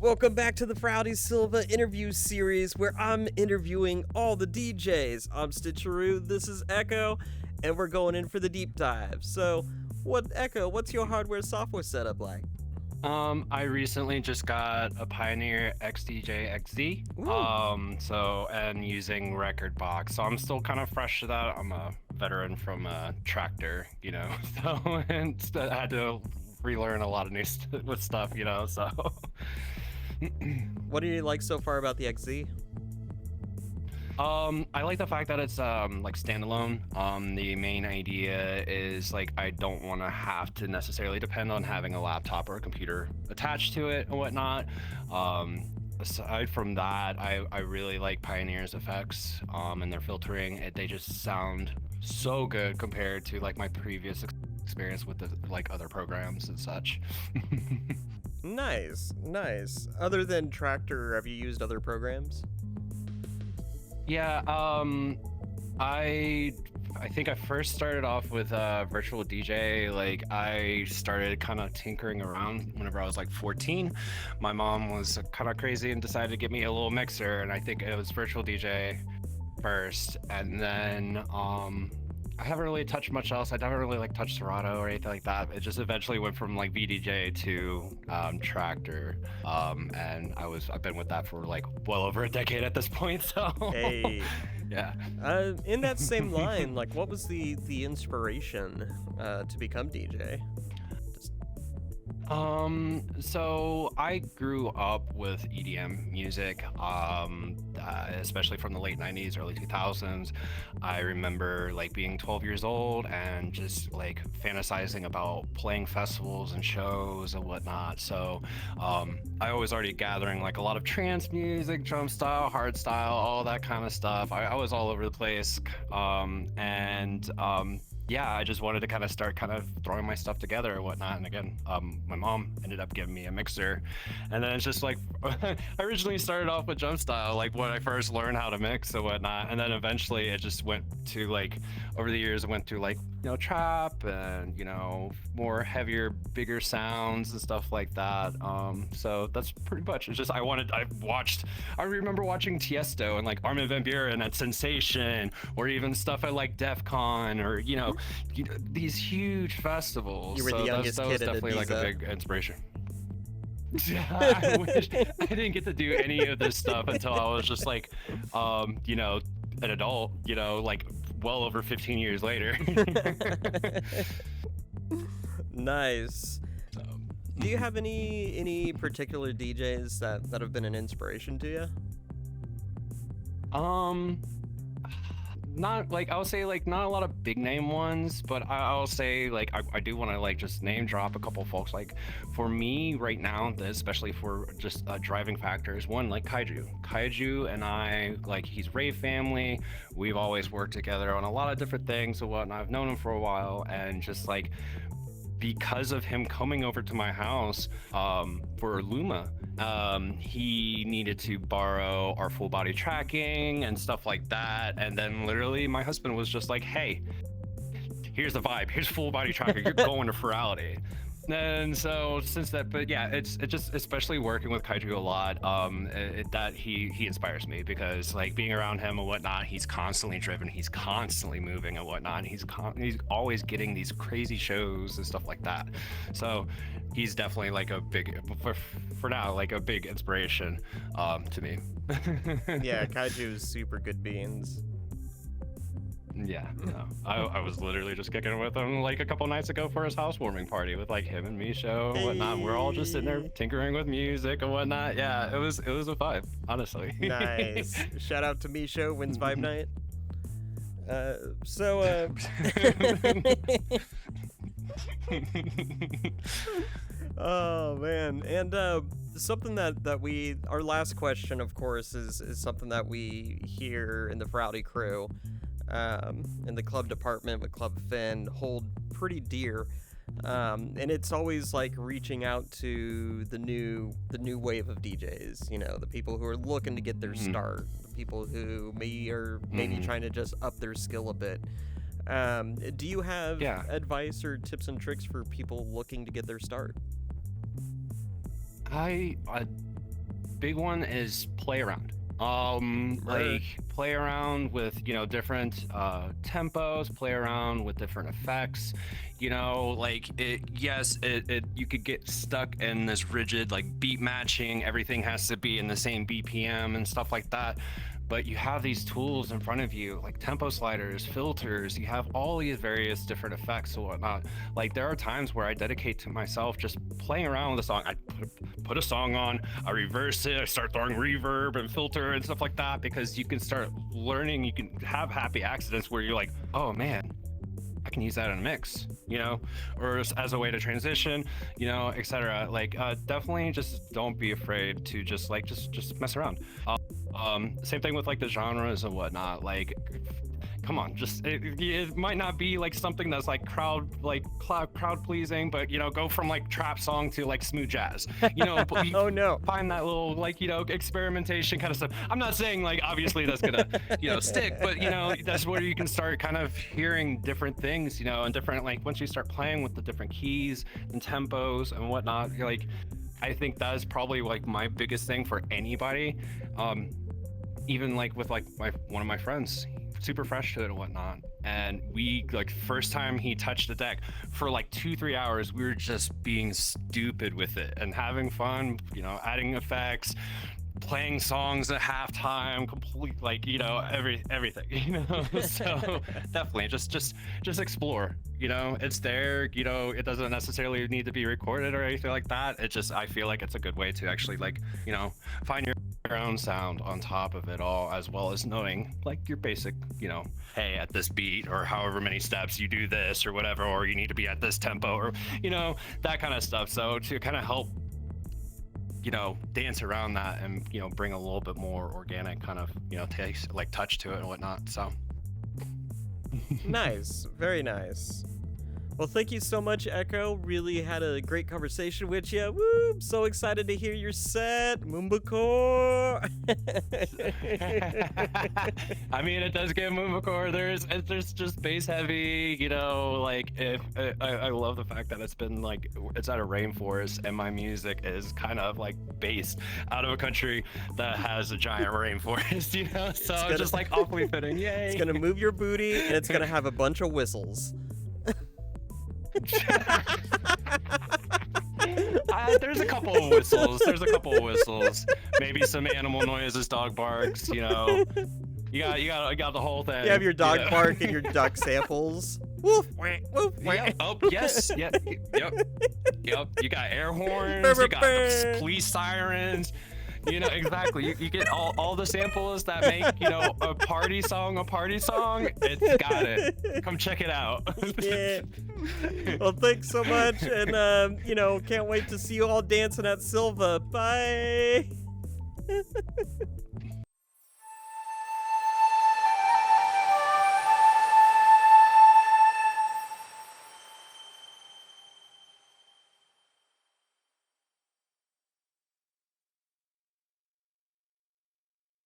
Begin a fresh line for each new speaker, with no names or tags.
Welcome back to the Furality Sylva interview series where I'm interviewing all the DJs. I'm Stitcharoo, this is Ekko, and we're going in for the deep dive. So, Ekko, what's your hardware software setup like?
I recently just got a Pioneer XDJ XZ. And using Record Box. So I'm still kind of fresh to that. I'm a veteran from Tractor, so and I had to relearn a lot of new stuff, so.
What do you like so far about the XZ?
I like the fact that it's like standalone. The main idea is like I don't want to have to necessarily depend on having a laptop or a computer attached to it and whatnot. Aside from that, I really like Pioneer's effects and their filtering. They just sound so good compared to like my previous experience with the like other programs and such.
Nice. Other than Tractor, have you used other programs?
Yeah, I think I first started off with Virtual DJ. Like I started kind of tinkering around whenever I was like 14. My mom was kind of crazy and decided to get me a little mixer, and I think it was Virtual DJ first, and then I haven't really touched much else. I haven't really like touched Serato or anything like that. It just eventually went from like VDJ to Tractor, and I've been with that for like well over a decade at this point. So
Hey.
yeah.
In that same line, like what was the inspiration to become DJ?
So I grew up with EDM music, especially from the late 90s, early 2000s. I remember like being 12 years old and just like fantasizing about playing festivals and shows and whatnot. So I was already gathering like a lot of trance music, drum style, hard style, all that kind of stuff. I was all over the place. Yeah, I just wanted to kind of start kind of throwing my stuff together and whatnot. And again, my mom ended up giving me a mixer. And then it's just like, I originally started off with drum style, like when I first learned how to mix and whatnot. And then eventually it just went to like, over the years, it went through like, trap and, more heavier, bigger sounds and stuff like that. So that's pretty much, it's just, I remember watching Tiesto and like Armin van Buuren at Sensation, or even stuff at like DEF CON, or, these huge festivals.
You were the youngest
that
kid
was
in
definitely like a
Ibiza.
big inspiration. I wish I didn't get to do any of this stuff until I was just like, an adult, like well over 15 years later.
Nice. Do you have any particular DJs that have been an inspiration to you?
Not like, I would say like not a lot of big name ones, but I'll say like I do want to like just name drop a couple folks. Like for me right now, especially for just driving factors, one like Kaiju and I, like he's Rave family. We've always worked together on a lot of different things and whatnot. I've known him for a while, and just like because of him coming over to my house for Luma, he needed to borrow our full body tracking and stuff like that. And then literally my husband was just like, hey, here's the vibe, here's full body tracking, you're going to Furality. And so since that, but yeah, it's just, especially working with Kaiju a lot, that he inspires me, because like being around him and whatnot, he's constantly driven, he's constantly moving and whatnot, and he's always getting these crazy shows and stuff like that. So he's definitely like a big, for now, like a big inspiration to me.
Yeah, Kaiju is super good beans.
Yeah, no. I was literally just kicking with him like a couple nights ago for his housewarming party with like him and Misho and whatnot. We're all just sitting there tinkering with music and whatnot. Yeah, it was a vibe, honestly.
Nice. Shout out to Misho, wins Vibe Night. Oh man, and something that we, our last question, of course, is something that we here in the Furality crew, in the club department with Club F.Y.N.N, hold pretty dear, and it's always like reaching out to the new wave of DJs, the people who are looking to get their start, the people who maybe trying to just up their skill a bit. Do you have advice or tips and tricks for people looking to get their start?
big one is play around. Like play around with, you know, different tempos, play around with different effects, you know, like it you could get stuck in this rigid like beat matching, everything has to be in the same BPM and stuff like that. But you have these tools in front of you, like tempo sliders, filters, you have all these various different effects and whatnot. Like there are times where I dedicate to myself just playing around with a song. I put a song on, I reverse it, I start throwing reverb and filter and stuff like that, because you can start learning, you can have happy accidents where you're like, oh man, I can use that in a mix, you know, or as a way to transition, you know, etc. Like definitely just don't be afraid to just mess around. Same thing with like the genres and whatnot. Like, come on, just it might not be like something that's like crowd pleasing, but you know, go from like trap song to like smooth jazz, you know.
Oh no,
find that little like, you know, experimentation kind of stuff. I'm not saying like obviously that's gonna, you know, stick, but you know, that's where you can start kind of hearing different things, you know, and different, like once you start playing with the different keys and tempos and whatnot, you're like, I think that is probably like my biggest thing for anybody. Even like with like one of my friends, super fresh to it and whatnot, and we like first time he touched the deck for like 2-3 hours, we were just being stupid with it and having fun, you know, adding effects, playing songs at halftime, complete, like, you know, everything, you know. So definitely just explore, you know, it's there, you know, it doesn't necessarily need to be recorded or anything like that. It just, I feel like it's a good way to actually, like, you know, find your own sound on top of it all, as well as knowing like your basic, you know, hey, at this beat or however many steps you do this or whatever, or you need to be at this tempo, or, you know, that kind of stuff. So to kind of help, you know, dance around that and, you know, bring a little bit more organic kind of, you know, taste, like touch to it and whatnot. So
nice, very nice. Well, thank you so much, Ekko. Really had a great conversation with you. Woo! I'm so excited to hear your set, Moombahton.
I mean, it does get Moombahton. There's just bass heavy, you know. Like, if I love the fact that it's been like, it's at a rainforest, and my music is kind of like based out of a country that has a giant rainforest, you know. So it's just like awfully fitting. Yay!
It's gonna move your booty, and it's gonna have a bunch of whistles.
There's a couple of whistles. Maybe some animal noises, dog barks. You know, you got the whole thing.
You have your dog bark and your duck samples. Woof, woof,
yeah. Oh yes, yep. You got air horns. You got the police sirens. You know, exactly. You get all the samples that make, you know, a party song. It's got it. Come check it out.
Yeah. Well, thanks so much, and you know, can't wait to see you all dancing at Sylva. Bye.